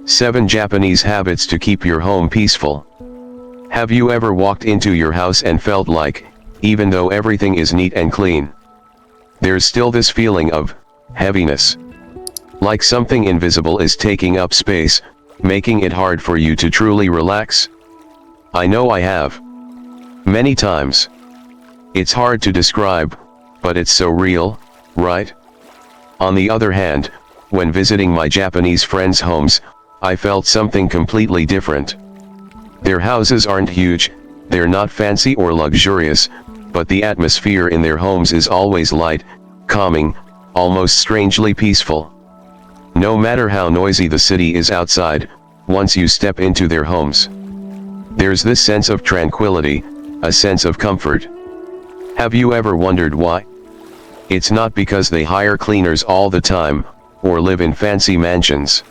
7 Japanese Habits to Keep Your Home Peaceful. Have you ever walked into your house and felt like, even though everything is neat and clean, there's still this feeling of heaviness? Like something invisible is taking up space, making it hard for you to truly relax? I know I have. Many times. It's hard to describe, but it's so real, right? On the other hand, when visiting my Japanese friends' homes, I felt something completely different. Their houses aren't huge, they're not fancy or luxurious, but the atmosphere in their homes is always light, calming, almost strangely peaceful. No matter how noisy the city is outside, once you step into their homes, there's this sense of tranquility, a sense of comfort. Have you ever wondered why? It's not because they hire cleaners all the time, or live in fancy mansions.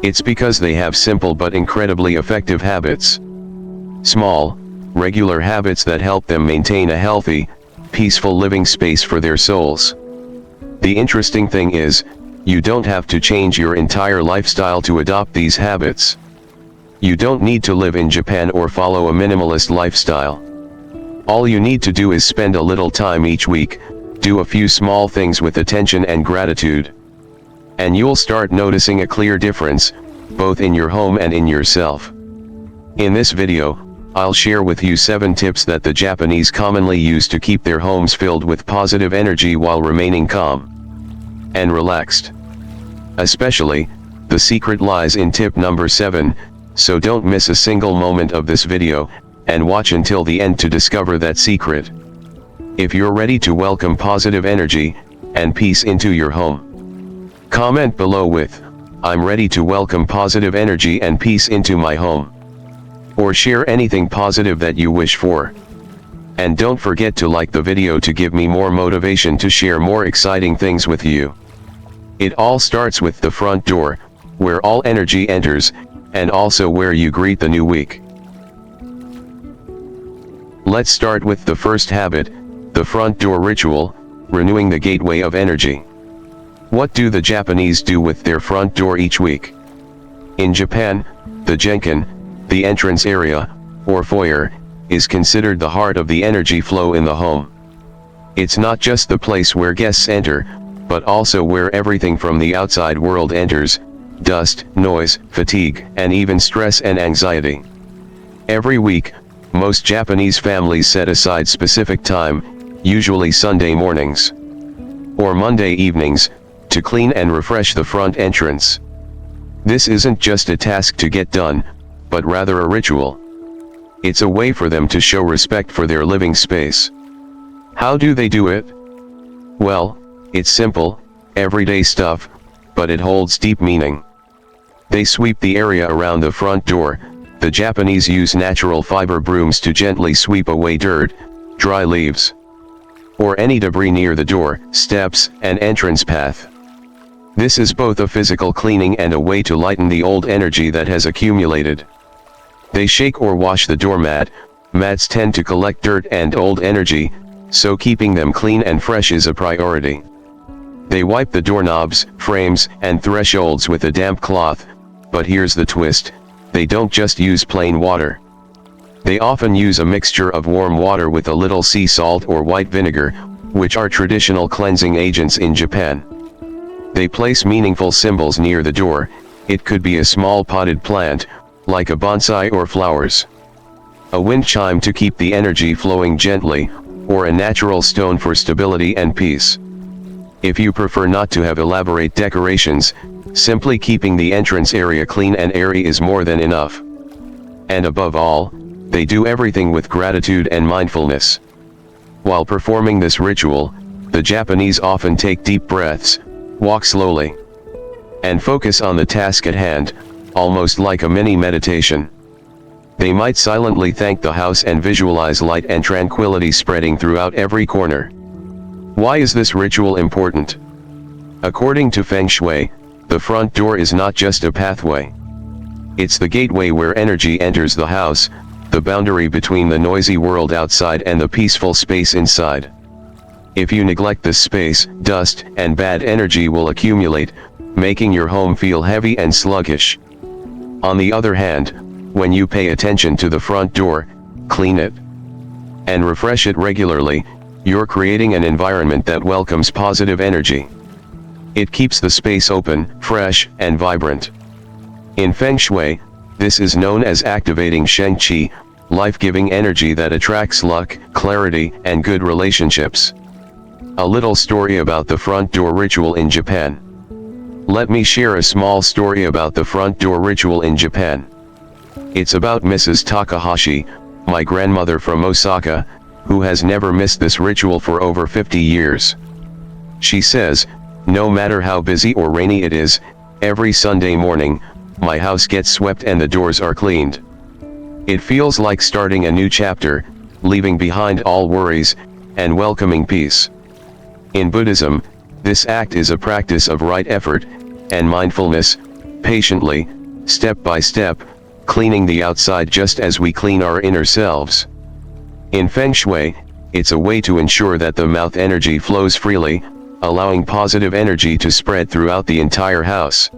It's because they have simple but incredibly effective habits. Small, regular habits that help them maintain a healthy, peaceful living space for their souls. The interesting thing is, you don't have to change your entire lifestyle to adopt these habits. You don't need to live in Japan or follow a minimalist lifestyle. All you need to do is spend a little time each week, do a few small things with attention and gratitude. And you'll start noticing a clear difference, both in your home and in yourself. In this video, I'll share with you 7 tips that the Japanese commonly use to keep their homes filled with positive energy while remaining calm and relaxed. Especially, the secret lies in tip number 7, so don't miss a single moment of this video, and watch until the end to discover that secret. If you're ready to welcome positive energy and peace into your home, comment below with, "I'm ready to welcome positive energy and peace into my home." Or share anything positive that you wish for. And don't forget to like the video to give me more motivation to share more exciting things with you. It all starts with the front door, where all energy enters, and also where you greet the new week. Let's start with the first habit, the front door ritual, renewing the gateway of energy. What do the Japanese do with their front door each week? In Japan, the genkan, the entrance area, or foyer, is considered the heart of the energy flow in the home. It's not just the place where guests enter, but also where everything from the outside world enters: dust, noise, fatigue, and even stress and anxiety. Every week, most Japanese families set aside specific time, usually Sunday mornings or Monday evenings, to clean and refresh the front entrance. This isn't just a task to get done, but rather a ritual. It's a way for them to show respect for their living space. How do they do it? Well, it's simple, everyday stuff, but it holds deep meaning. They sweep the area around the front door. The Japanese use natural fiber brooms to gently sweep away dirt, dry leaves, or any debris near the door, steps, and entrance path. This is both a physical cleaning and a way to lighten the old energy that has accumulated. They shake or wash the doormat. Mats tend to collect dirt and old energy, so keeping them clean and fresh is a priority. They wipe the doorknobs, frames, and thresholds with a damp cloth, but here's the twist: they don't just use plain water. They often use a mixture of warm water with a little sea salt or white vinegar, which are traditional cleansing agents in Japan. They place meaningful symbols near the door. It could be a small potted plant, like a bonsai or flowers, a wind chime to keep the energy flowing gently, or a natural stone for stability and peace. If you prefer not to have elaborate decorations, simply keeping the entrance area clean and airy is more than enough. And above all, they do everything with gratitude and mindfulness. While performing this ritual, the Japanese often take deep breaths, walk slowly, and focus on the task at hand, almost like a mini meditation. They might silently thank the house and visualize light and tranquility spreading throughout every corner. Why is this ritual important? According to Feng Shui, the front door is not just a pathway. It's the gateway where energy enters the house, the boundary between the noisy world outside and the peaceful space inside. If you neglect this space, dust and bad energy will accumulate, making your home feel heavy and sluggish. On the other hand, when you pay attention to the front door, clean it, and refresh it regularly, you're creating an environment that welcomes positive energy. It keeps the space open, fresh, and vibrant. In Feng Shui, this is known as activating Sheng Qi, life-giving energy that attracts luck, clarity, and good relationships. A little story about the front door ritual in Japan. Let me share a small story about the front door ritual in Japan. It's about Mrs. Takahashi, my grandmother from Osaka, who has never missed this ritual for over 50 years. She says, no matter how busy or rainy it is, every Sunday morning, my house gets swept and the doors are cleaned. It feels like starting a new chapter, leaving behind all worries, and welcoming peace. In Buddhism, this act is a practice of right effort, and mindfulness, patiently, step by step, cleaning the outside just as we clean our inner selves. In Feng Shui, it's a way to ensure that the mouth energy flows freely, allowing positive energy to spread throughout the entire house.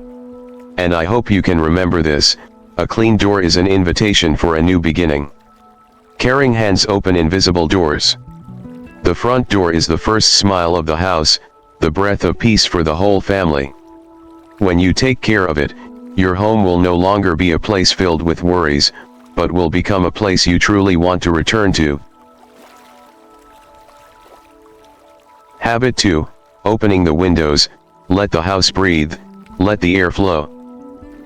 And I hope you can remember this, a clean door is an invitation for a new beginning. Caring hands open invisible doors. The front door is the first smile of the house, the breath of peace for the whole family. When you take care of it, your home will no longer be a place filled with worries, but will become a place you truly want to return to. Habit 2, opening the windows, let the house breathe, let the air flow.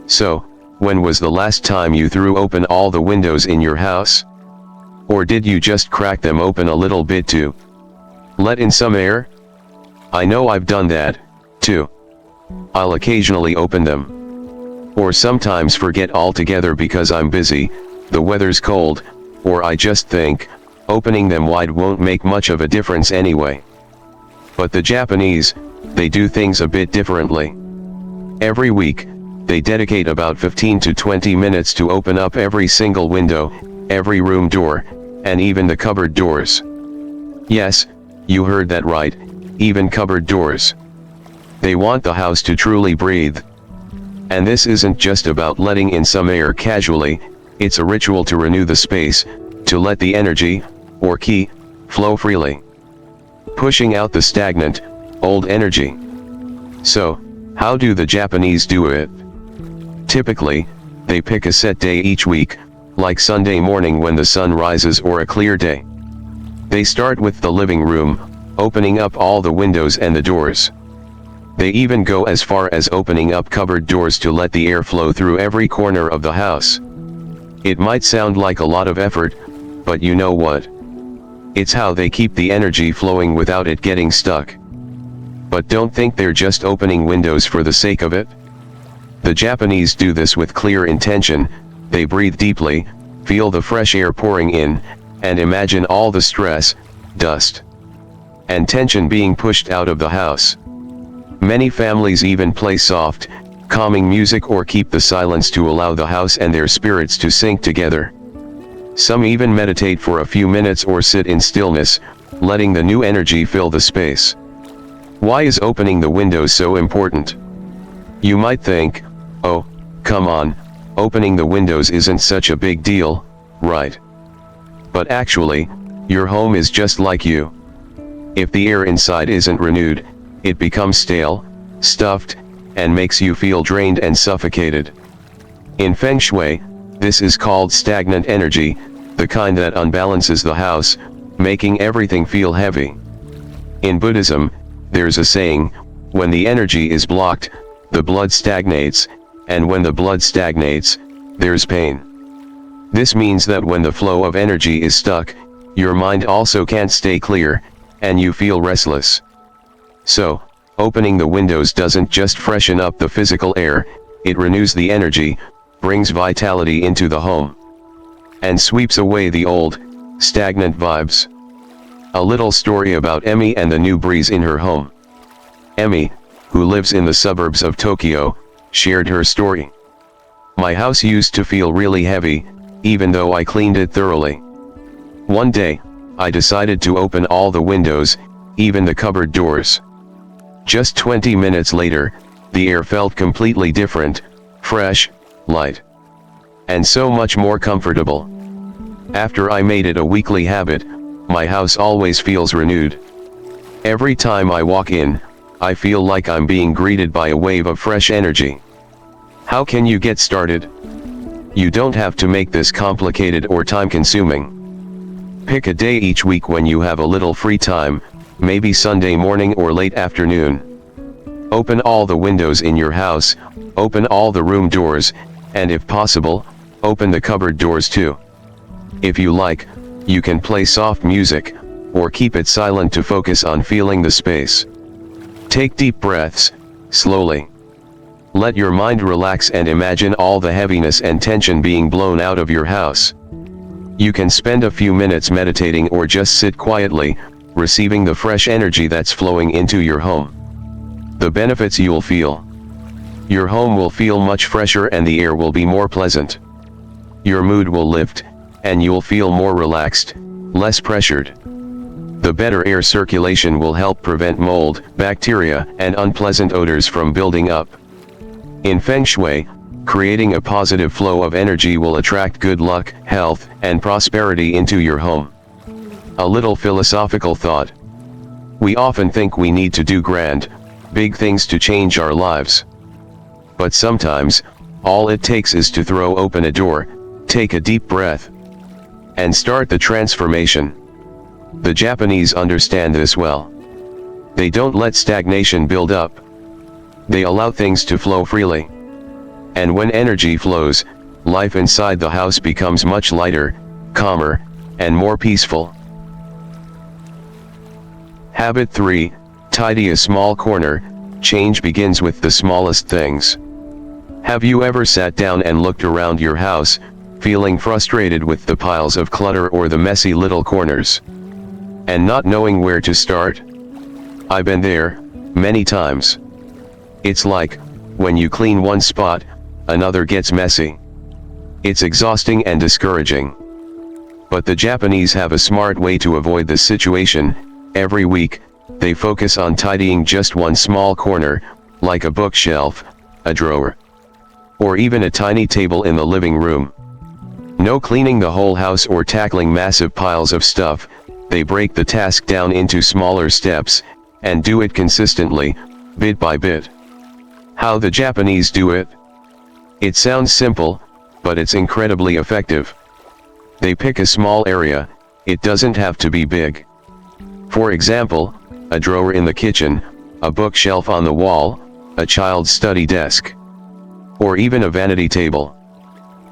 So, when was the last time you threw open all the windows in your house? Or did you just crack them open a little bit to let in some air? I know I've done that, too. I'll occasionally open them. Or sometimes forget altogether because I'm busy, the weather's cold, or I just think, opening them wide won't make much of a difference anyway. But the Japanese, they do things a bit differently. Every week, they dedicate about 15 to 20 minutes to open up every single window, every room door, and even the cupboard doors. Yes, you heard that right, even cupboard doors. They want the house to truly breathe. And this isn't just about letting in some air casually, it's a ritual to renew the space, to let the energy, or ki, flow freely. Pushing out the stagnant, old energy. So, how do the Japanese do it? Typically, they pick a set day each week, like Sunday morning when the sun rises or a clear day. They start with the living room, opening up all the windows and the doors. They even go as far as opening up cupboard doors to let the air flow through every corner of the house. It might sound like a lot of effort, but you know what? It's how they keep the energy flowing without it getting stuck. But don't think they're just opening windows for the sake of it. The Japanese do this with clear intention. They breathe deeply, feel the fresh air pouring in, and imagine all the stress, dust, and tension being pushed out of the house. Many families even play soft, calming music or keep the silence to allow the house and their spirits to sync together. Some even meditate for a few minutes or sit in stillness, letting the new energy fill the space. Why is opening the windows so important? You might think, oh, come on, opening the windows isn't such a big deal, right? But actually, your home is just like you. If the air inside isn't renewed, it becomes stale, stuffed, and makes you feel drained and suffocated. In Feng Shui, this is called stagnant energy, the kind that unbalances the house, making everything feel heavy. In Buddhism, there's a saying, when the energy is blocked, the blood stagnates, and when the blood stagnates, there's pain. This means that when the flow of energy is stuck, your mind also can't stay clear, and you feel restless. So, opening the windows doesn't just freshen up the physical air, it renews the energy, brings vitality into the home, and sweeps away the old, stagnant vibes. A little story about Emmy and the new breeze in her home. Emmy, who lives in the suburbs of Tokyo, shared her story. My house used to feel really heavy, even though I cleaned it thoroughly. One day, I decided to open all the windows, even the cupboard doors. Just 20 minutes later, the air felt completely different, fresh, light. and so much more comfortable. After I made it a weekly habit, my house always feels renewed. Every time I walk in, I feel like I'm being greeted by a wave of fresh energy. How can you get started? You don't have to make this complicated or time-consuming. Pick a day each week when you have a little free time, maybe Sunday morning or late afternoon. Open all the windows in your house, open all the room doors, and if possible, open the cupboard doors too. If you like, you can play soft music, or keep it silent to focus on feeling the space. Take deep breaths, slowly. Let your mind relax and imagine all the heaviness and tension being blown out of your house. You can spend a few minutes meditating or just sit quietly, receiving the fresh energy that's flowing into your home. The benefits you'll feel. Your home will feel much fresher and the air will be more pleasant. Your mood will lift, and you'll feel more relaxed, less pressured. The better air circulation will help prevent mold, bacteria, and unpleasant odors from building up. In Feng Shui, creating a positive flow of energy will attract good luck, health, and prosperity into your home. A little philosophical thought. We often think we need to do grand, big things to change our lives. But sometimes, all it takes is to throw open a door, take a deep breath, and start the transformation. The Japanese understand this well. They don't let stagnation build up. They allow things to flow freely. And when energy flows, life inside the house becomes much lighter, calmer, and more peaceful. Habit 3, tidy a small corner. Change begins with the smallest things. Have you ever sat down and looked around your house, feeling frustrated with the piles of clutter or the messy little corners, and not knowing where to start? I've been there, many times. It's like, when you clean one spot, another gets messy. It's exhausting and discouraging. But the Japanese have a smart way to avoid this situation. Every week, they focus on tidying just one small corner, like a bookshelf, a drawer, or even a tiny table in the living room. No cleaning the whole house or tackling massive piles of stuff. They break the task down into smaller steps, and do it consistently, bit by bit. How the Japanese do it? It sounds simple, but it's incredibly effective. They pick a small area, it doesn't have to be big. For example, a drawer in the kitchen, a bookshelf on the wall, a child's study desk, or even a vanity table.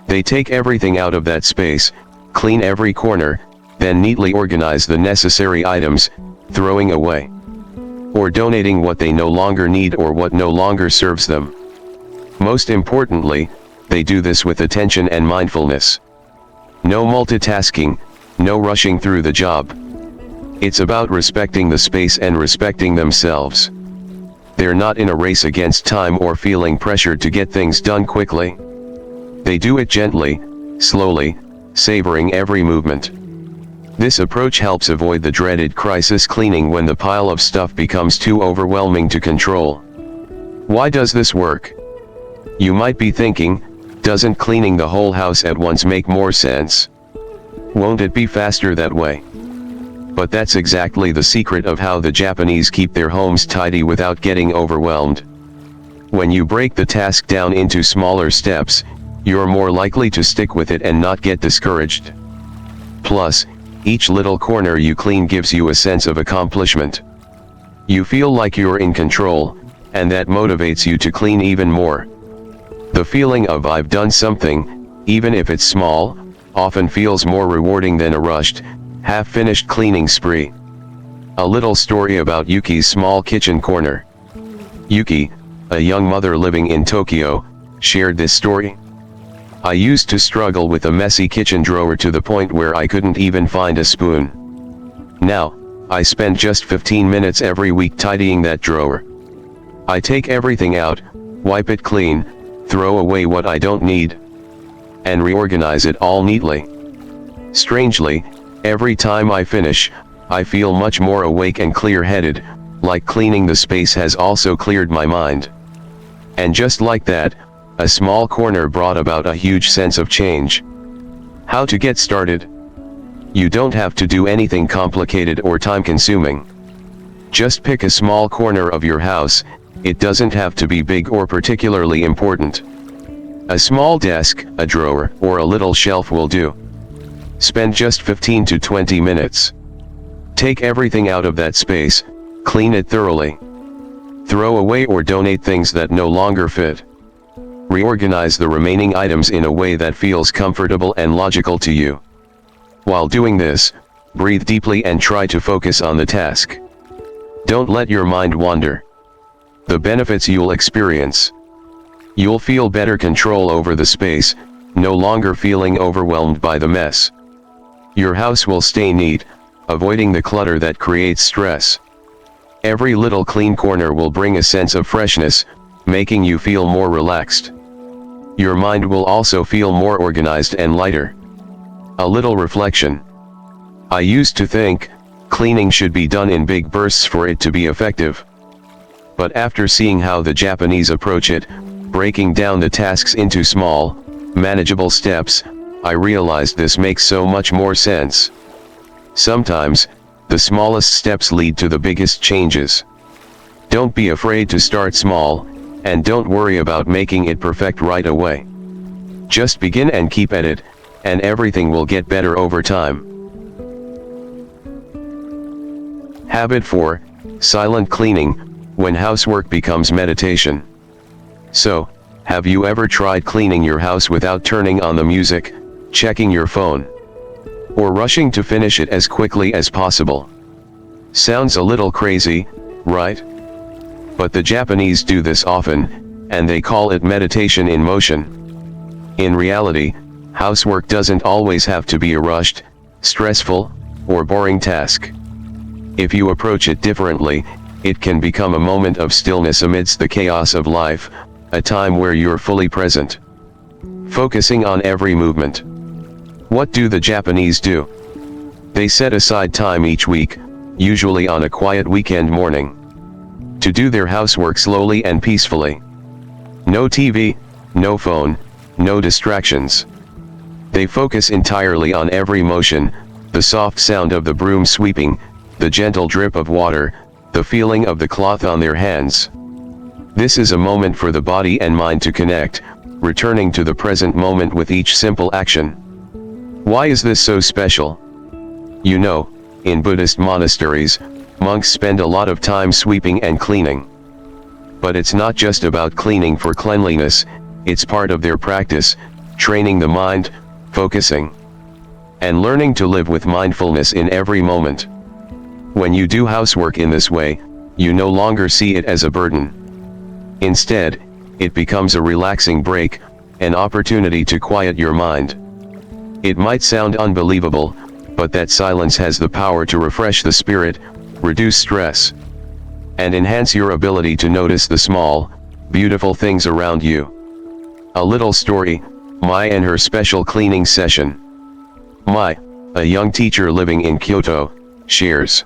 They take everything out of that space, clean every corner, then neatly organize the necessary items, throwing away, or donating what they no longer need or what no longer serves them. Most importantly, they do this with attention and mindfulness. No multitasking, no rushing through the job. It's about respecting the space and respecting themselves. They're not in a race against time or feeling pressured to get things done quickly. They do it gently, slowly, savoring every movement. This approach helps avoid the dreaded crisis cleaning when the pile of stuff becomes too overwhelming to control. Why does this work? You might be thinking, doesn't cleaning the whole house at once make more sense? Won't it be faster that way? But that's exactly the secret of how the Japanese keep their homes tidy without getting overwhelmed. When you break the task down into smaller steps, you're more likely to stick with it and not get discouraged. Plus, each little corner you clean gives you a sense of accomplishment. You feel like you're in control, and that motivates you to clean even more. The feeling of "I've done something," even if it's small, often feels more rewarding than a rushed, half-finished cleaning spree. A little story about Yuki's small kitchen corner. Yuki, a young mother living in Tokyo, shared this story. "I used to struggle with a messy kitchen drawer to the point where I couldn't even find a spoon. Now, I spend just 15 minutes every week tidying that drawer. I take everything out, wipe it clean, throw away what I don't need, and reorganize it all neatly. Strangely, every time I finish, I feel much more awake and clear-headed, like cleaning the space has also cleared my mind. And just like that, a small corner brought about a huge sense of change. How to get started? You don't have to do anything complicated or time-consuming. Just pick a small corner of your house. It doesn't have to be big or particularly important. A small desk, a drawer, or a little shelf will do. Spend just 15 to 20 minutes. Take everything out of that space, clean it thoroughly. Throw away or donate things that no longer fit. Reorganize the remaining items in a way that feels comfortable and logical to you. While doing this, breathe deeply and try to focus on the task. Don't let your mind wander. The benefits you'll experience. You'll feel better control over the space, no longer feeling overwhelmed by the mess. Your house will stay neat, avoiding the clutter that creates stress. Every little clean corner will bring a sense of freshness, making you feel more relaxed. Your mind will also feel more organized and lighter. A little reflection. I used to think, cleaning should be done in big bursts for it to be effective. But after seeing how the Japanese approach it, breaking down the tasks into small, manageable steps, I realized this makes so much more sense. Sometimes, the smallest steps lead to the biggest changes. Don't be afraid to start small, and don't worry about making it perfect right away. Just begin and keep at it, and everything will get better over time. Habit 4, Silent Cleaning, when housework becomes meditation. So, have you ever tried cleaning your house without turning on the music, checking your phone, or rushing to finish it as quickly as possible? Sounds a little crazy, right? But the Japanese do this often, and they call it meditation in motion. In reality, housework doesn't always have to be a rushed, stressful, or boring task. If you approach it differently, it can become a moment of stillness amidst the chaos of life, a time where you're fully present, focusing on every movement. What do the Japanese do? They set aside time each week, usually on a quiet weekend morning, to do their housework slowly and peacefully. No TV, no phone, no distractions. They focus entirely on every motion, the soft sound of the broom sweeping, the gentle drip of water, the feeling of the cloth on their hands. This is a moment for the body and mind to connect, returning to the present moment with each simple action. Why is this so special? You know, in Buddhist monasteries, monks spend a lot of time sweeping and cleaning. But it's not just about cleaning for cleanliness, it's part of their practice, training the mind, focusing, and learning to live with mindfulness in every moment. When you do housework in this way, you no longer see it as a burden. Instead, it becomes a relaxing break, an opportunity to quiet your mind. It might sound unbelievable, but that silence has the power to refresh the spirit, reduce stress, and enhance your ability to notice the small, beautiful things around you. A little story, Mai and her special cleaning session. Mai, a young teacher living in Kyoto, shares.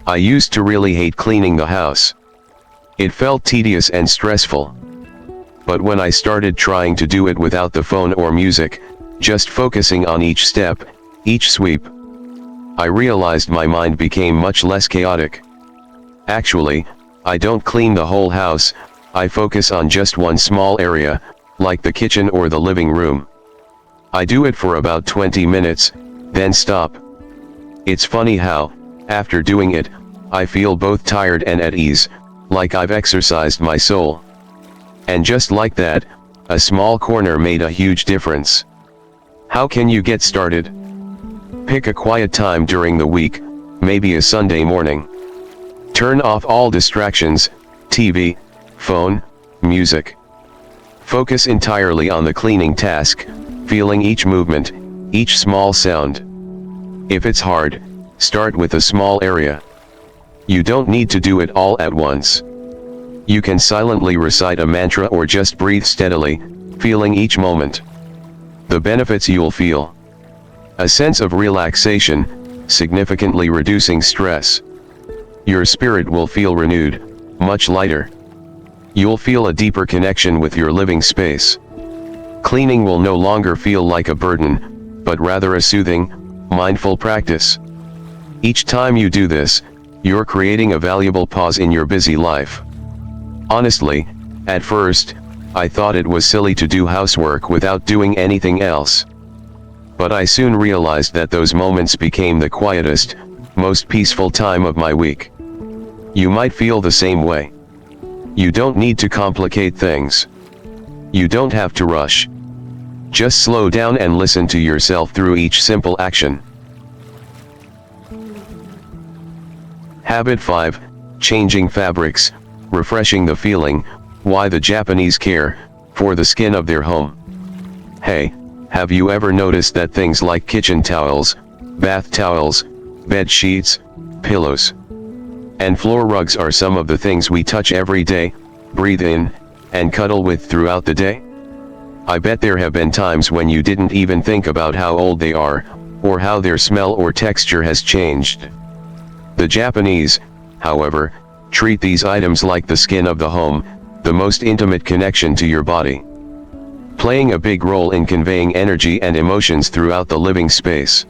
I used to really hate cleaning the house. It felt tedious and stressful. But when I started trying to do it without the phone or music, just focusing on each step, each sweep, I realized my mind became much less chaotic. Actually, I don't clean the whole house, I focus on just one small area, like the kitchen or the living room. I do it for about 20 minutes, then stop. It's funny how, after doing it, I feel both tired and at ease, like I've exercised my soul. And just like that, a small corner made a huge difference. How can you get started? Pick a quiet time during the week, maybe a Sunday morning. Turn off all distractions, TV, phone, music. Focus entirely on the cleaning task, feeling each movement, each small sound. If it's hard, start with a small area. You don't need to do it all at once. You can silently recite a mantra or just breathe steadily, feeling each moment. The benefits you'll feel. A sense of relaxation, significantly reducing stress. Your spirit will feel renewed, much lighter. You'll feel a deeper connection with your living space. Cleaning will no longer feel like a burden, but rather a soothing, mindful practice. Each time you do this, you're creating a valuable pause in your busy life. Honestly, at first, I thought it was silly to do housework without doing anything else. But I soon realized that those moments became the quietest, most peaceful time of my week. You might feel the same way. You don't need to complicate things. You don't have to rush. Just slow down and listen to yourself through each simple action. Habit 5, changing fabrics, refreshing the feeling. Why the Japanese care for the skin of their home. Hey, have you ever noticed that things like kitchen towels, bath towels, bed sheets, pillows, and floor rugs are some of the things we touch every day, breathe in, and cuddle with throughout the day? I bet there have been times when you didn't even think about how old they are, or how their smell or texture has changed. The Japanese, however, treat these items like the skin of the home, the most intimate connection to your body, playing a big role in conveying energy and emotions throughout the living space.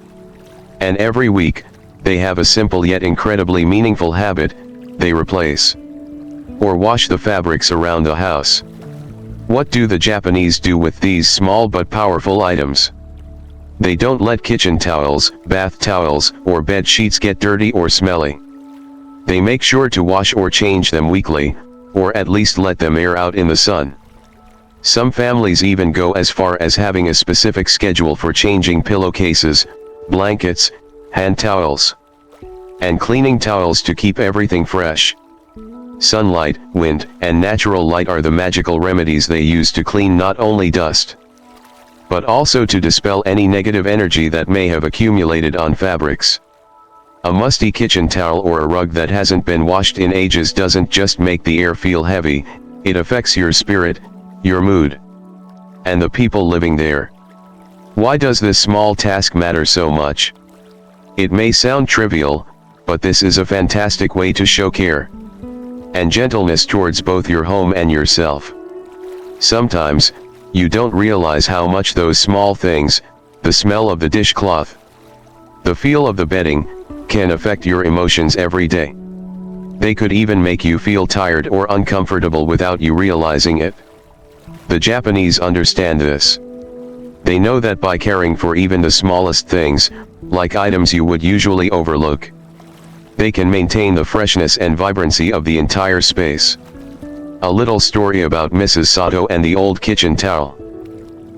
And every week, they have a simple yet incredibly meaningful habit: they replace or wash the fabrics around the house. What do the Japanese do with these small but powerful items? They don't let kitchen towels, bath towels, or bed sheets get dirty or smelly. They make sure to wash or change them weekly, or at least let them air out in the sun. Some families even go as far as having a specific schedule for changing pillowcases, blankets, hand towels, and cleaning towels to keep everything fresh. Sunlight, wind, and natural light are the magical remedies they use to clean not only dust, but also to dispel any negative energy that may have accumulated on fabrics. A musty kitchen towel or a rug that hasn't been washed in ages doesn't just make the air feel heavy, it affects your spirit, your mood, and the people living there. Why does this small task matter so much? It may sound trivial, but this is a fantastic way to show care and gentleness towards both your home and yourself. Sometimes, you don't realize how much those small things, the smell of the dishcloth, the feel of the bedding, can affect your emotions every day. They could even make you feel tired or uncomfortable without you realizing it. The Japanese understand this. They know that by caring for even the smallest things, like items you would usually overlook, they can maintain the freshness and vibrancy of the entire space. A little story about Mrs. Sato and the old kitchen towel.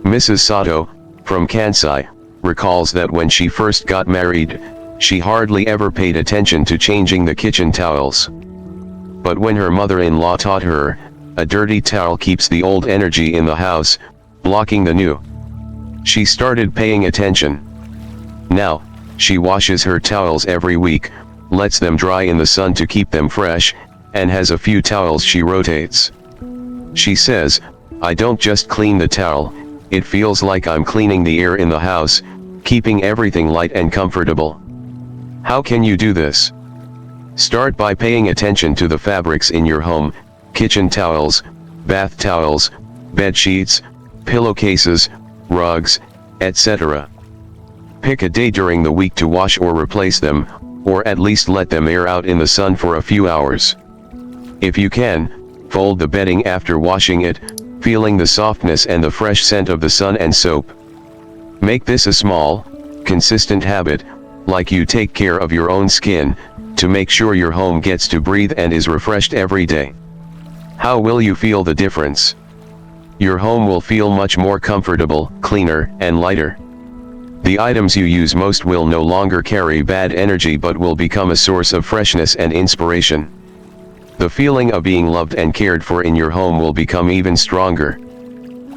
Mrs. Sato, from Kansai, recalls that when she first got married, she hardly ever paid attention to changing the kitchen towels. But when her mother-in-law taught her, a dirty towel keeps the old energy in the house, blocking the new, she started paying attention. Now, she washes her towels every week, lets them dry in the sun to keep them fresh, and has a few towels she rotates. She says, "I don't just clean the towel, it feels like I'm cleaning the air in the house, keeping everything light and comfortable." How can you do this? Start by paying attention to the fabrics in your home: kitchen towels, bath towels, bed sheets, pillowcases, rugs, etc. Pick a day during the week to wash or replace them, or at least let them air out in the sun for a few hours. If you can, fold the bedding after washing it, feeling the softness and the fresh scent of the sun and soap. Make this a small, consistent habit, like you take care of your own skin, to make sure your home gets to breathe and is refreshed every day. How will you feel the difference? Your home will feel much more comfortable, cleaner, and lighter. The items you use most will no longer carry bad energy but will become a source of freshness and inspiration. The feeling of being loved and cared for in your home will become even stronger.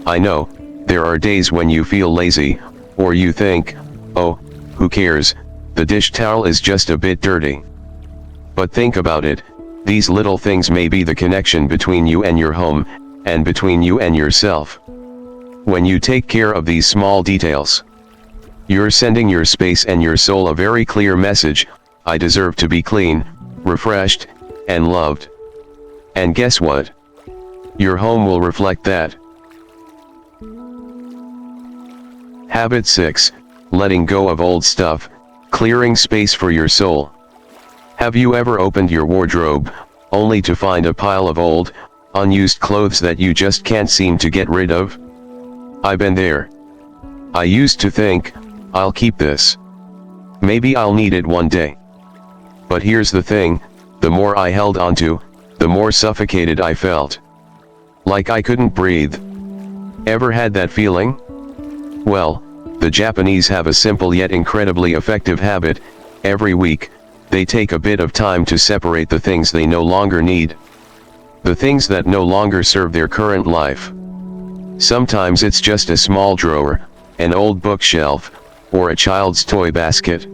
I know, there are days when you feel lazy, or you think, "Oh, who cares, the dish towel is just a bit dirty." But think about it, these little things may be the connection between you and your home, and between you and yourself. When you take care of these small details, you're sending your space and your soul a very clear message: I deserve to be clean, refreshed, and loved. And guess what? Your home will reflect that. Habit 6. Letting go of old stuff, clearing space for your soul. Have you ever opened your wardrobe, only to find a pile of old, unused clothes that you just can't seem to get rid of? I've been there. I used to think, I'll keep this. Maybe I'll need it one day. But here's the thing, the more I held onto, the more suffocated I felt. Like I couldn't breathe. Ever had that feeling? Well, the Japanese have a simple yet incredibly effective habit. Every week, they take a bit of time to separate the things they no longer need. The things that no longer serve their current life. Sometimes it's just a small drawer, an old bookshelf, or a child's toy basket.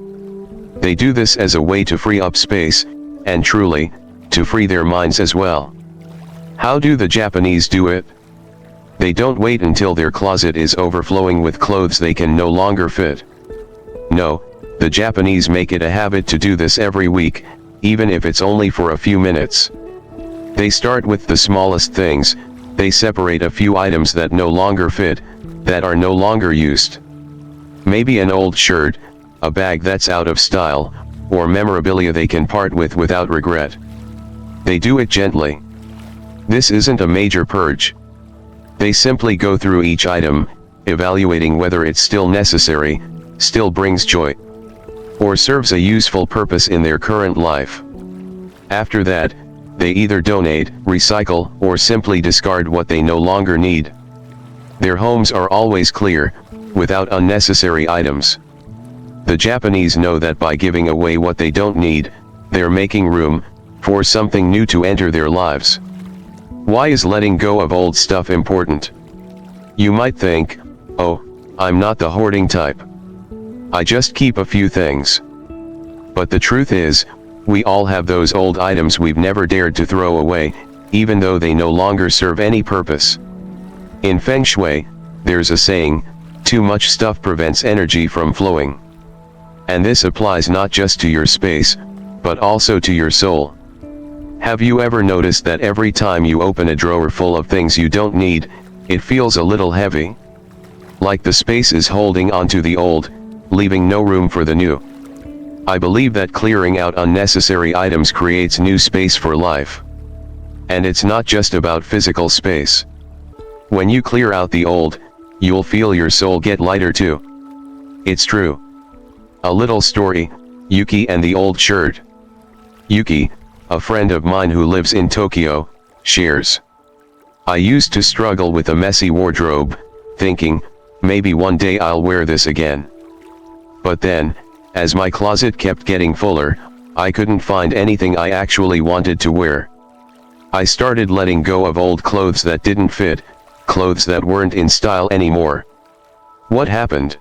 They do this as a way to free up space, and truly, to free their minds as well. How do the Japanese do it? They don't wait until their closet is overflowing with clothes they can no longer fit. No, the Japanese make it a habit to do this every week, even if it's only for a few minutes. They start with the smallest things. They separate a few items that no longer fit, that are no longer used. Maybe an old shirt, a bag that's out of style, or memorabilia they can part with without regret. They do it gently. This isn't a major purge. They simply go through each item, evaluating whether it's still necessary, still brings joy, or serves a useful purpose in their current life. After that, they either donate, recycle, or simply discard what they no longer need. Their homes are always clear, without unnecessary items. The Japanese know that by giving away what they don't need, they're making room for something new to enter their lives. Why is letting go of old stuff important? You might think, oh, I'm not the hoarding type. I just keep a few things. But the truth is, we all have those old items we've never dared to throw away, even though they no longer serve any purpose. In Feng Shui, there's a saying, too much stuff prevents energy from flowing. And this applies not just to your space, but also to your soul. Have you ever noticed that every time you open a drawer full of things you don't need, it feels a little heavy? Like the space is holding onto the old, leaving no room for the new. I believe that clearing out unnecessary items creates new space for life. And it's not just about physical space. When you clear out the old, you'll feel your soul get lighter too. It's true. A little story, Yuki and the old shirt. Yuki, a friend of mine who lives in Tokyo, shares. I used to struggle with a messy wardrobe, thinking, maybe one day I'll wear this again. But then, as my closet kept getting fuller, I couldn't find anything I actually wanted to wear. I started letting go of old clothes that didn't fit, clothes that weren't in style anymore. What happened?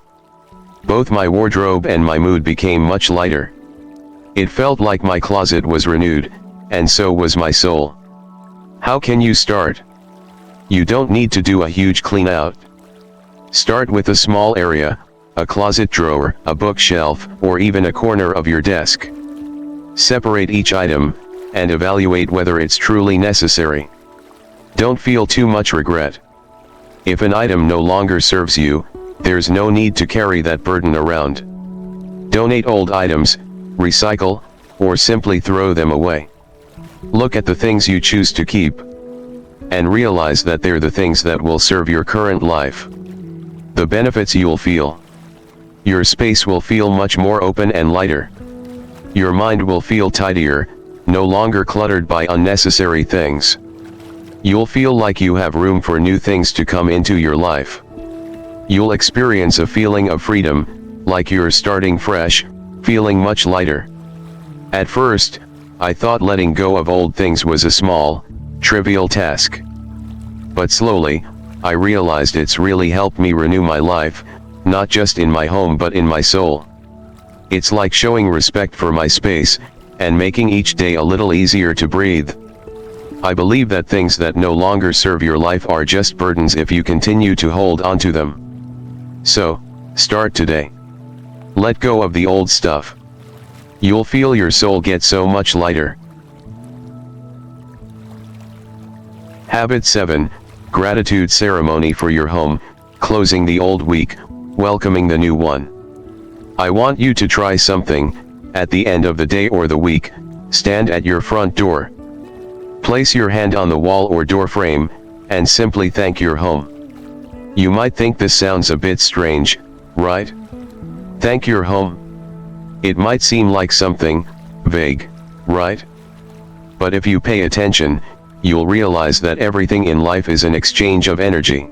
Both my wardrobe and my mood became much lighter. It felt like my closet was renewed, and so was my soul. How can you start? You don't need to do a huge clean out. Start with a small area, a closet drawer, a bookshelf, or even a corner of your desk. Separate each item, and evaluate whether it's truly necessary. Don't feel too much regret. If an item no longer serves you, there's no need to carry that burden around. Donate old items, recycle, or simply throw them away. Look at the things you choose to keep, and realize that they're the things that will serve your current life. The benefits you'll feel. Your space will feel much more open and lighter. Your mind will feel tidier, no longer cluttered by unnecessary things. You'll feel like you have room for new things to come into your life. You'll experience a feeling of freedom, like you're starting fresh, feeling much lighter. At first, I thought letting go of old things was a small, trivial task. But slowly, I realized it's really helped me renew my life, not just in my home but in my soul. It's like showing respect for my space, and making each day a little easier to breathe. I believe that things that no longer serve your life are just burdens if you continue to hold onto them. So, start today. Let go of the old stuff. You'll feel your soul get so much lighter. Habit 7, Gratitude Ceremony for your home, closing the old week, welcoming the new one. I want you to try something. At the end of the day or the week, stand at your front door. Place your hand on the wall or door frame, and simply thank your home. You might think this sounds a bit strange, right? Thank your home. It might seem like something vague, right? But if you pay attention, you'll realize that everything in life is an exchange of energy.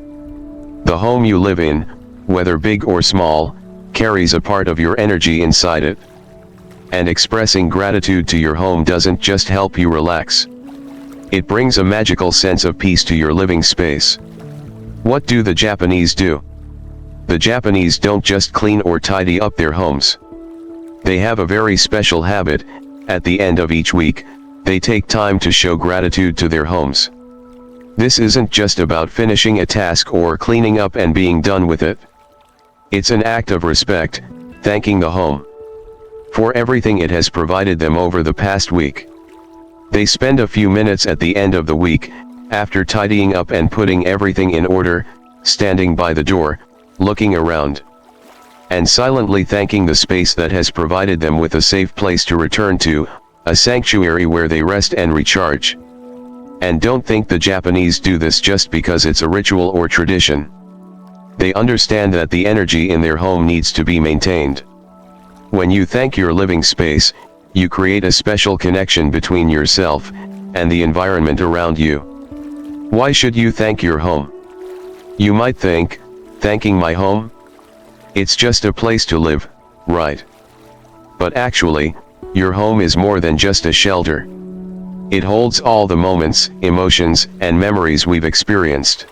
The home you live in, whether big or small, carries a part of your energy inside it. And expressing gratitude to your home doesn't just help you relax. It brings a magical sense of peace to your living space. What do the Japanese do? The Japanese don't just clean or tidy up their homes. They have a very special habit. At the end of each week, they take time to show gratitude to their homes. This isn't just about finishing a task or cleaning up and being done with it. It's an act of respect, thanking the home for everything it has provided them over the past week. They spend a few minutes at the end of the week, after tidying up and putting everything in order, standing by the door, looking around, and silently thanking the space that has provided them with a safe place to return to, a sanctuary where they rest and recharge. And don't think the Japanese do this just because it's a ritual or tradition. They understand that the energy in their home needs to be maintained. When you thank your living space, you create a special connection between yourself and the environment around you. Why should you thank your home? You might think, thanking my home? It's just a place to live, right? But actually, your home is more than just a shelter. It holds all the moments, emotions, and memories we've experienced.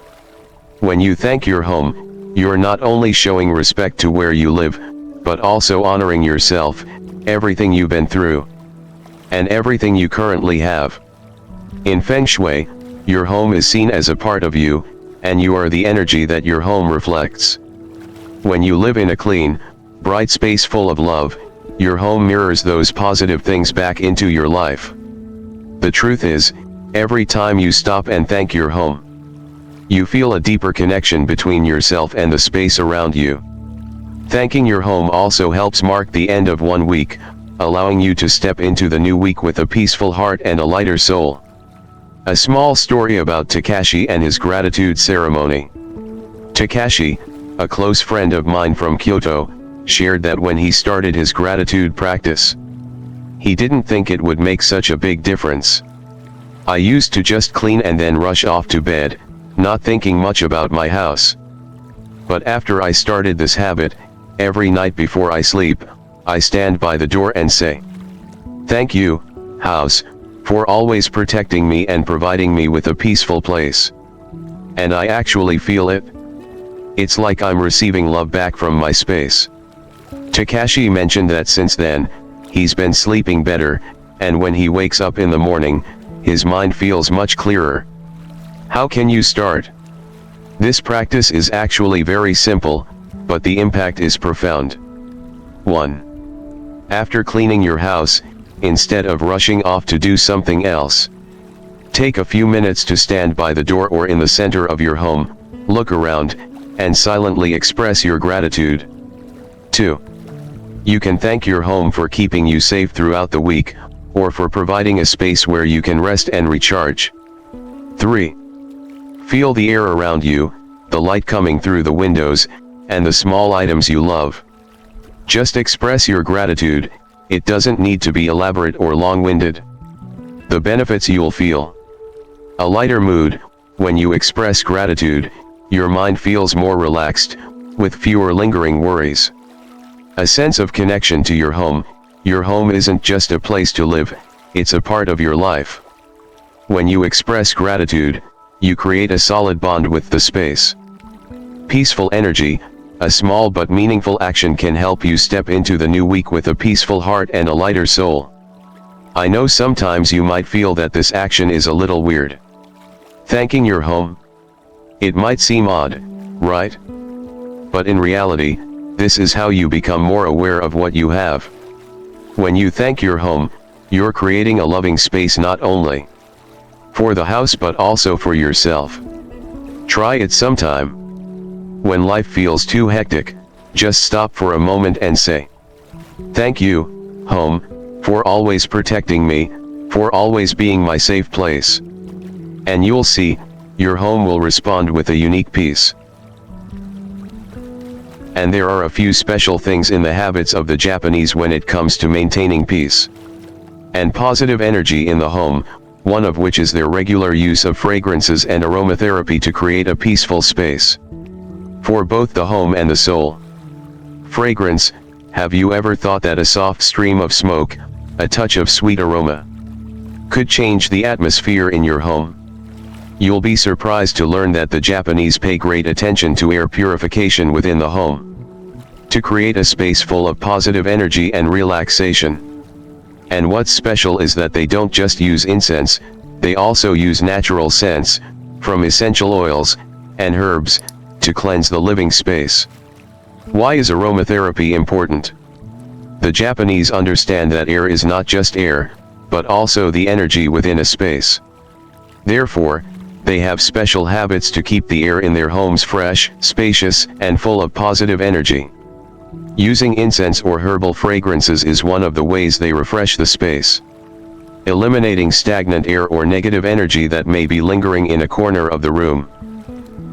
When you thank your home, you're not only showing respect to where you live, but also honoring yourself, everything you've been through, and everything you currently have. In Feng Shui, your home is seen as a part of you, and you are the energy that your home reflects. When you live in a clean, bright space full of love, your home mirrors those positive things back into your life. The truth is, every time you stop and thank your home, you feel a deeper connection between yourself and the space around you. Thanking your home also helps mark the end of one week, allowing you to step into the new week with a peaceful heart and a lighter soul. A small story about Takashi and his gratitude ceremony. Takashi, a close friend of mine from Kyoto, shared that when he started his gratitude practice, he didn't think it would make such a big difference. I used to just clean and then rush off to bed, not thinking much about my house. But after I started this habit, every night before I sleep, I stand by the door and say, "Thank you, house, for always protecting me and providing me with a peaceful place." And I actually feel it. It's like I'm receiving love back from my space. Takashi mentioned that since then, he's been sleeping better, and when he wakes up in the morning, his mind feels much clearer. How can you start? This practice is actually very simple, but the impact is profound. 1. After cleaning your house, instead of rushing off to do something else, take a few minutes to stand by the door or in the center of your home, look around, and silently express your gratitude. 2. You can thank your home for keeping you safe throughout the week, or for providing a space where you can rest and recharge. 3. Feel the air around you, the light coming through the windows, and the small items you love. Just express your gratitude. It doesn't need to be elaborate or long-winded. The benefits you'll feel. A lighter mood. When you express gratitude, your mind feels more relaxed, with fewer lingering worries. A sense of connection to your home. Your home isn't just a place to live, it's a part of your life. When you express gratitude, you create a solid bond with the space. Peaceful energy. A small but meaningful action can help you step into the new week with a peaceful heart and a lighter soul. I know sometimes you might feel that this action is a little weird. Thanking your home? It might seem odd, right? But in reality, this is how you become more aware of what you have. When you thank your home, you're creating a loving space not only for the house but also for yourself. Try it sometime. When life feels too hectic, just stop for a moment and say, "Thank you, home, for always protecting me, for always being my safe place." And you'll see, your home will respond with a unique peace. And there are a few special things in the habits of the Japanese when it comes to maintaining peace and positive energy in the home, one of which is their regular use of fragrances and aromatherapy to create a peaceful space for both the home and the soul. Fragrance: have you ever thought that a soft stream of smoke, a touch of sweet aroma, could change the atmosphere in your home? You'll be surprised to learn that the Japanese pay great attention to air purification within the home, to create a space full of positive energy and relaxation. And what's special is that they don't just use incense, they also use natural scents, from essential oils and herbs, to cleanse the living space. Why is aromatherapy important? The Japanese understand that air is not just air, but also the energy within a space. Therefore, they have special habits to keep the air in their homes fresh, spacious, and full of positive energy. Using incense or herbal fragrances is one of the ways they refresh the space, eliminating stagnant air or negative energy that may be lingering in a corner of the room.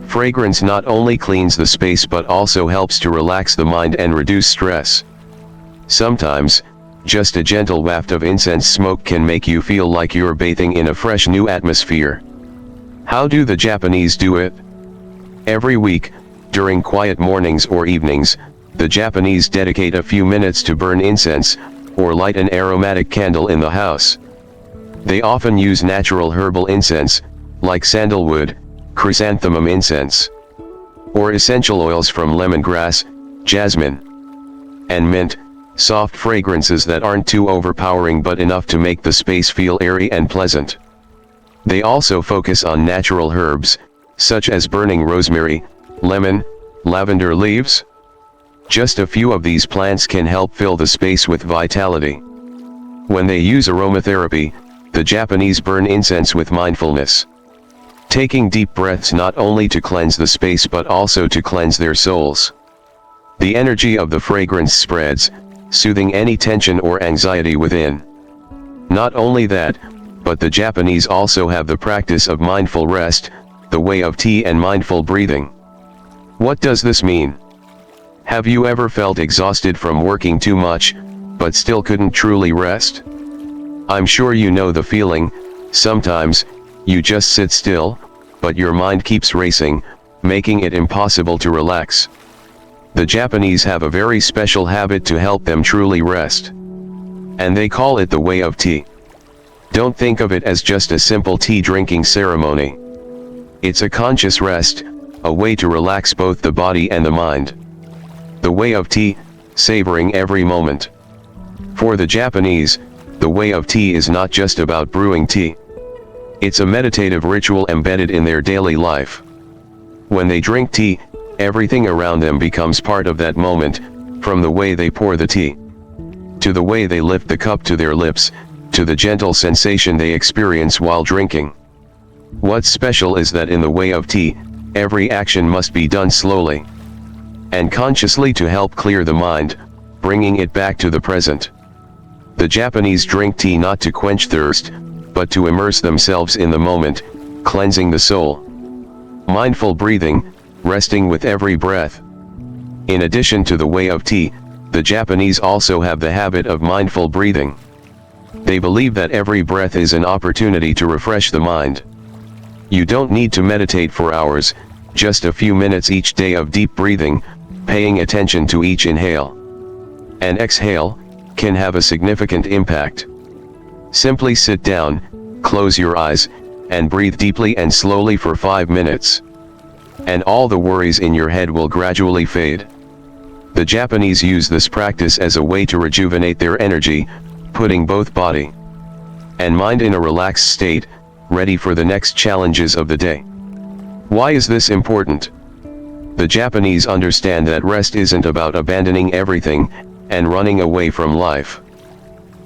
Fragrance not only cleans the space but also helps to relax the mind and reduce stress. Sometimes, just a gentle waft of incense smoke can make you feel like you're bathing in a fresh new atmosphere. How do the Japanese do it? Every week, during quiet mornings or evenings, the Japanese dedicate a few minutes to burn incense, or light an aromatic candle in the house. They often use natural herbal incense, like sandalwood, chrysanthemum incense, or essential oils from lemongrass, jasmine, and mint, soft fragrances that aren't too overpowering but enough to make the space feel airy and pleasant. They also focus on natural herbs, such as burning rosemary, lemon, lavender leaves. Just a few of these plants can help fill the space with vitality. When they use aromatherapy, the Japanese burn incense with mindfulness, taking deep breaths not only to cleanse the space but also to cleanse their souls. The energy of the fragrance spreads, soothing any tension or anxiety within. Not only that, but the Japanese also have the practice of mindful rest, the way of tea, and mindful breathing. What does this mean? Have you ever felt exhausted from working too much, but still couldn't truly rest? I'm sure you know the feeling. Sometimes, you just sit still, but your mind keeps racing, making it impossible to relax. The Japanese have a very special habit to help them truly rest, and they call it the way of tea. Don't think of it as just a simple tea drinking ceremony. It's a conscious rest, a way to relax both the body and the mind. The way of tea, savoring every moment. For the Japanese, the way of tea is not just about brewing tea. It's a meditative ritual embedded in their daily life. When they drink tea, everything around them becomes part of that moment, from the way they pour the tea, to the way they lift the cup to their lips, to the gentle sensation they experience while drinking. What's special is that in the way of tea, every action must be done slowly and consciously to help clear the mind, bringing it back to the present. The Japanese drink tea not to quench thirst, but to immerse themselves in the moment, cleansing the soul. Mindful breathing, resting with every breath. In addition to the way of tea, the Japanese also have the habit of mindful breathing. They believe that every breath is an opportunity to refresh the mind. You don't need to meditate for hours, just a few minutes each day of deep breathing, paying attention to each inhale and exhale, can have a significant impact. Simply sit down, close your eyes, and breathe deeply and slowly for 5 minutes. And all the worries in your head will gradually fade. The Japanese use this practice as a way to rejuvenate their energy, putting both body and mind in a relaxed state, ready for the next challenges of the day. Why is this important? The Japanese understand that rest isn't about abandoning everything and running away from life.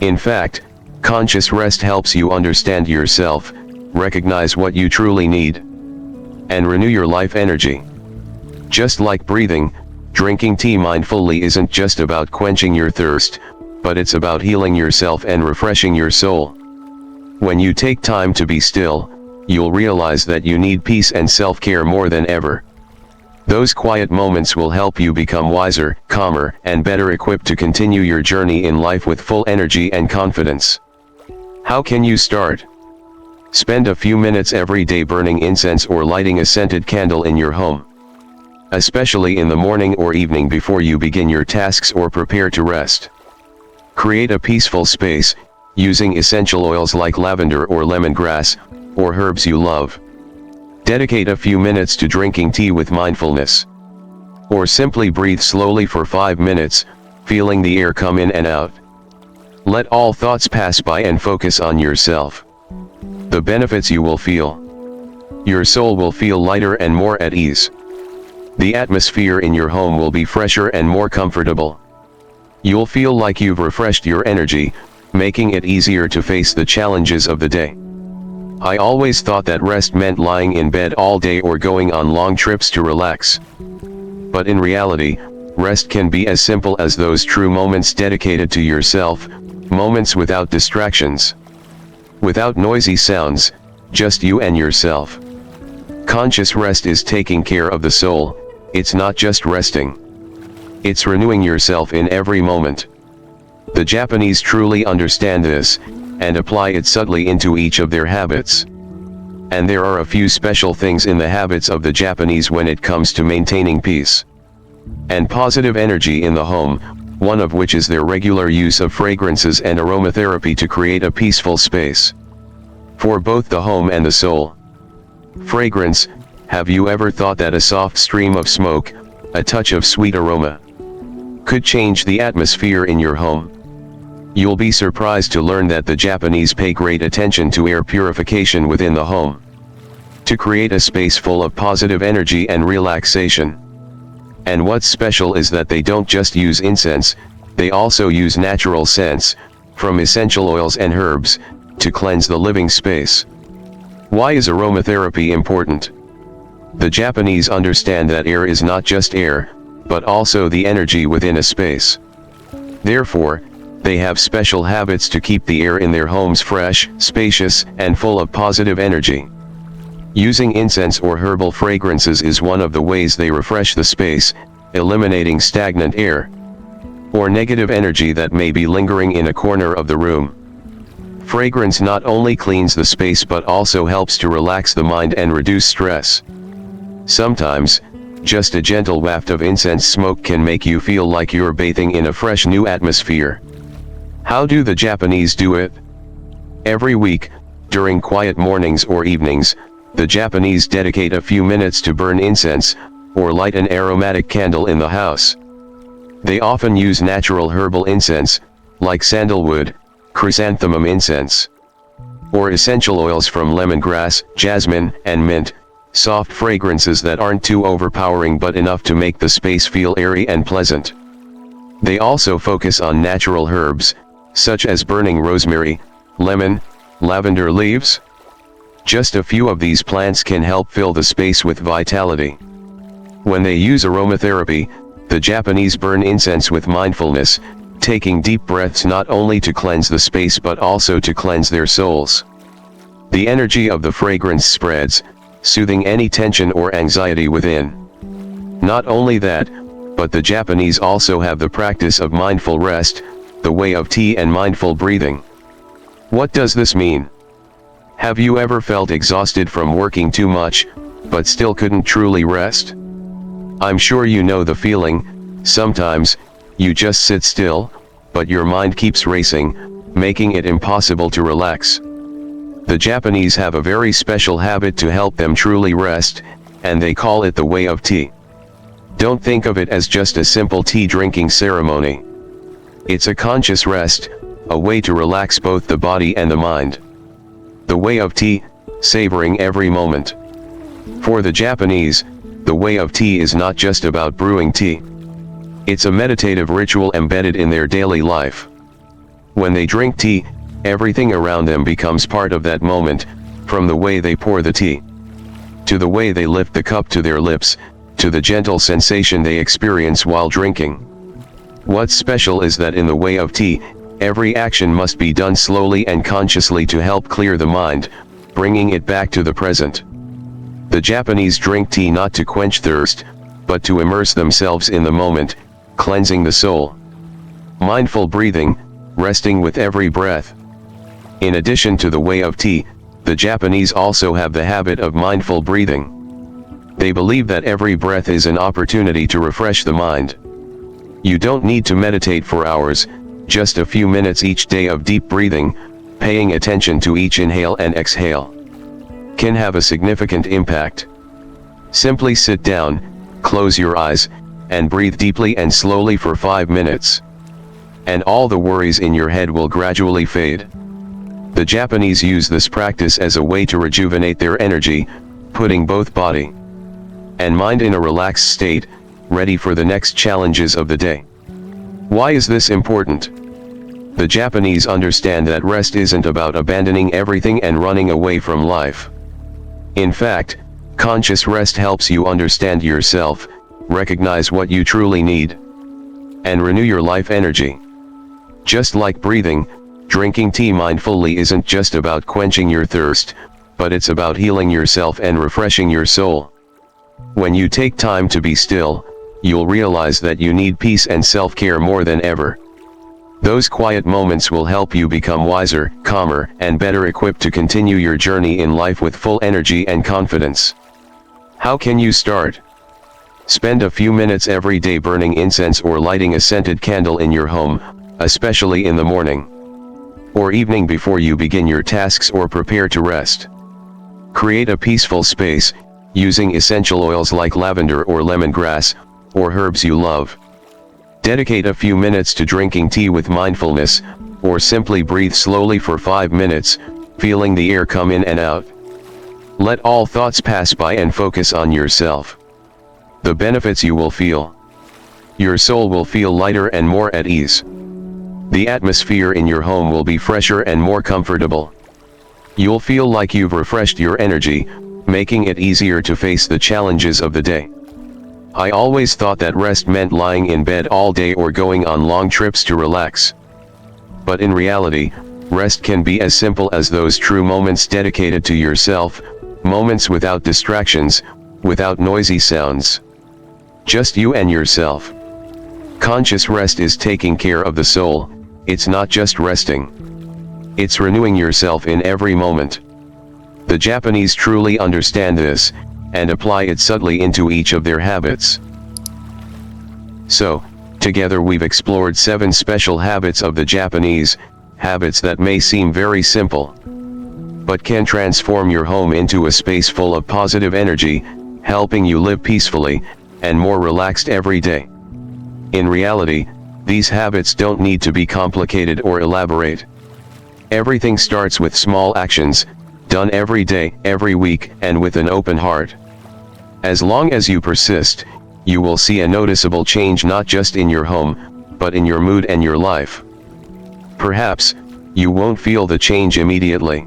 In fact, conscious rest helps you understand yourself, recognize what you truly need, and renew your life energy. Just like breathing, drinking tea mindfully isn't just about quenching your thirst, but it's about healing yourself and refreshing your soul. When you take time to be still, you'll realize that you need peace and self-care more than ever. Those quiet moments will help you become wiser, calmer, and better equipped to continue your journey in life with full energy and confidence. How can you start? Spend a few minutes every day burning incense or lighting a scented candle in your home. Especially in the morning or evening before you begin your tasks or prepare to rest. Create a peaceful space, using essential oils like lavender or lemongrass, or herbs you love. Dedicate a few minutes to drinking tea with mindfulness. Or simply breathe slowly for 5 minutes, feeling the air come in and out. Let all thoughts pass by and focus on yourself. The benefits you will feel. Your soul will feel lighter and more at ease. The atmosphere in your home will be fresher and more comfortable. You'll feel like you've refreshed your energy, making it easier to face the challenges of the day. I always thought that rest meant lying in bed all day or going on long trips to relax. But in reality, rest can be as simple as those true moments dedicated to yourself, moments without distractions. Without noisy sounds, just you and yourself. Conscious rest is taking care of the soul, it's not just resting. It's renewing yourself in every moment. The Japanese truly understand this, and apply it subtly into each of their habits. And there are a few special things in the habits of the Japanese when it comes to maintaining peace and positive energy in the home, one of which is their regular use of fragrances and aromatherapy to create a peaceful space for both the home and the soul. Fragrance. Have you ever thought that a soft stream of smoke, a touch of sweet aroma, could change the atmosphere in your home? You'll be surprised to learn that the Japanese pay great attention to air purification within the home, to create a space full of positive energy and relaxation. And what's special is that they don't just use incense, they also use natural scents, from essential oils and herbs, to cleanse the living space. Why is aromatherapy important? The Japanese understand that air is not just air, but also the energy within a space. Therefore, they have special habits to keep the air in their homes fresh, spacious, and full of positive energy. Using incense or herbal fragrances is one of the ways they refresh the space, eliminating stagnant air or negative energy that may be lingering in a corner of the room. Fragrance not only cleans the space but also helps to relax the mind and reduce stress. Sometimes, just a gentle waft of incense smoke can make you feel like you're bathing in a fresh new atmosphere. How do the Japanese do it? Every week, during quiet mornings or evenings, the Japanese dedicate a few minutes to burn incense, or light an aromatic candle in the house. They often use natural herbal incense, like sandalwood, chrysanthemum incense, or essential oils from lemongrass, jasmine, and mint, soft fragrances that aren't too overpowering but enough to make the space feel airy and pleasant. They also focus on natural herbs, such as burning rosemary, lemon, lavender leaves. Just a few of these plants can help fill the space with vitality. When they use aromatherapy, the Japanese burn incense with mindfulness, taking deep breaths not only to cleanse the space but also to cleanse their souls. The energy of the fragrance spreads, soothing any tension or anxiety within. Not only that, but the Japanese also have the practice of mindful rest, the way of tea and mindful breathing. What does this mean? Have you ever felt exhausted from working too much, but still couldn't truly rest? I'm sure you know the feeling. Sometimes, you just sit still, but your mind keeps racing, making it impossible to relax. The Japanese have a very special habit to help them truly rest, and they call it the way of tea. Don't think of it as just a simple tea drinking ceremony. It's a conscious rest, a way to relax both the body and the mind. The way of tea, savoring every moment. For the Japanese, the way of tea is not just about brewing tea. It's a meditative ritual embedded in their daily life. When they drink tea, everything around them becomes part of that moment, From the way they pour the tea, to the way they lift the cup to their lips, to the gentle sensation they experience while drinking. What's special is that in the way of tea, every action must be done slowly and consciously to help clear the mind, bringing it back to the present. The Japanese drink tea not to quench thirst, but to immerse themselves in the moment, cleansing the soul. Mindful breathing, resting with every breath. In addition to the way of tea, the Japanese also have the habit of mindful breathing. They believe that every breath is an opportunity to refresh the mind. You don't need to meditate for hours, just a few minutes each day of deep breathing, paying attention to each inhale and exhale, can have a significant impact. Simply sit down, close your eyes, and breathe deeply and slowly for 5 minutes. And all the worries in your head will gradually fade. The Japanese use this practice as a way to rejuvenate their energy, putting both body and mind in a relaxed state, ready for the next challenges of the day. Why is this important? The Japanese understand that rest isn't about abandoning everything and running away from life. In fact, conscious rest helps you understand yourself, recognize what you truly need, and renew your life energy. Just like breathing, drinking tea mindfully isn't just about quenching your thirst, but it's about healing yourself and refreshing your soul. When you take time to be still, you'll realize that you need peace and self-care more than ever. Those quiet moments will help you become wiser, calmer, and better equipped to continue your journey in life with full energy and confidence. How can you start? Spend a few minutes every day burning incense or lighting a scented candle in your home, especially in the morning or evening before you begin your tasks or prepare to rest. Create a peaceful space, using essential oils like lavender or lemongrass, or herbs you love. Dedicate a few minutes to drinking tea with mindfulness, or simply breathe slowly for 5 minutes, feeling the air come in and out. Let all thoughts pass by and focus on yourself. The benefits you will feel. Your soul will feel lighter and more at ease. The atmosphere in your home will be fresher and more comfortable. You'll feel like you've refreshed your energy, making it easier to face the challenges of the day. I always thought that rest meant lying in bed all day or going on long trips to relax. But in reality, rest can be as simple as those true moments dedicated to yourself, moments without distractions, without noisy sounds. Just you and yourself. Conscious rest is taking care of the soul, it's not just resting. It's renewing yourself in every moment. The Japanese truly understand this, and apply it subtly into each of their habits. So, together we've explored 7 special habits of the Japanese, habits that may seem very simple, but can transform your home into a space full of positive energy, helping you live peacefully, and more relaxed every day. In reality, these habits don't need to be complicated or elaborate. Everything starts with small actions, done every day, every week, and with an open heart. As long as you persist, you will see a noticeable change not just in your home, but in your mood and your life. Perhaps, you won't feel the change immediately.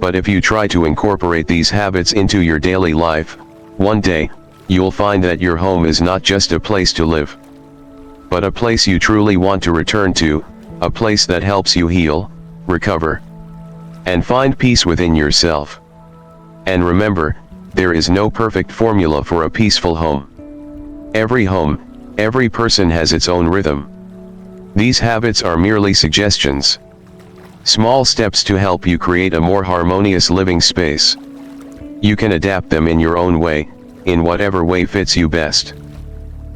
But if you try to incorporate these habits into your daily life, one day, you'll find that your home is not just a place to live, but a place you truly want to return to, a place that helps you heal, recover, and find peace within yourself. And remember, there is no perfect formula for a peaceful home. Every person has its own rhythm. These habits are merely suggestions. Small steps to help you create a more harmonious living space. You can adapt them in your own way, in whatever way fits you best.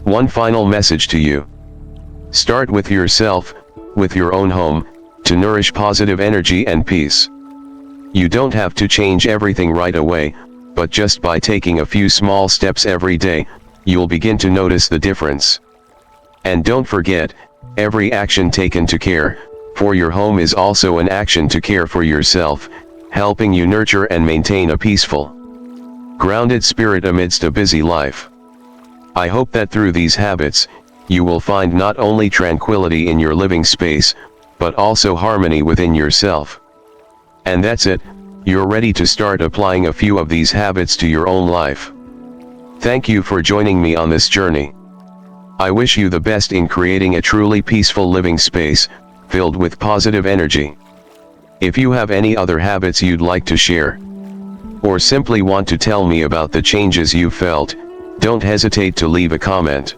One final message to you. Start with yourself, with your own home, to nourish positive energy and peace. You don't have to change everything right away, but just by taking a few small steps every day, you'll begin to notice the difference. And don't forget, every action taken to care for your home is also an action to care for yourself, helping you nurture and maintain a peaceful, grounded spirit amidst a busy life. I hope that through these habits, you will find not only tranquility in your living space, but also harmony within yourself. And that's it, you're ready to start applying a few of these habits to your own life. Thank you for joining me on this journey. I wish you the best in creating a truly peaceful living space, filled with positive energy. If you have any other habits you'd like to share, or simply want to tell me about the changes you felt, don't hesitate to leave a comment.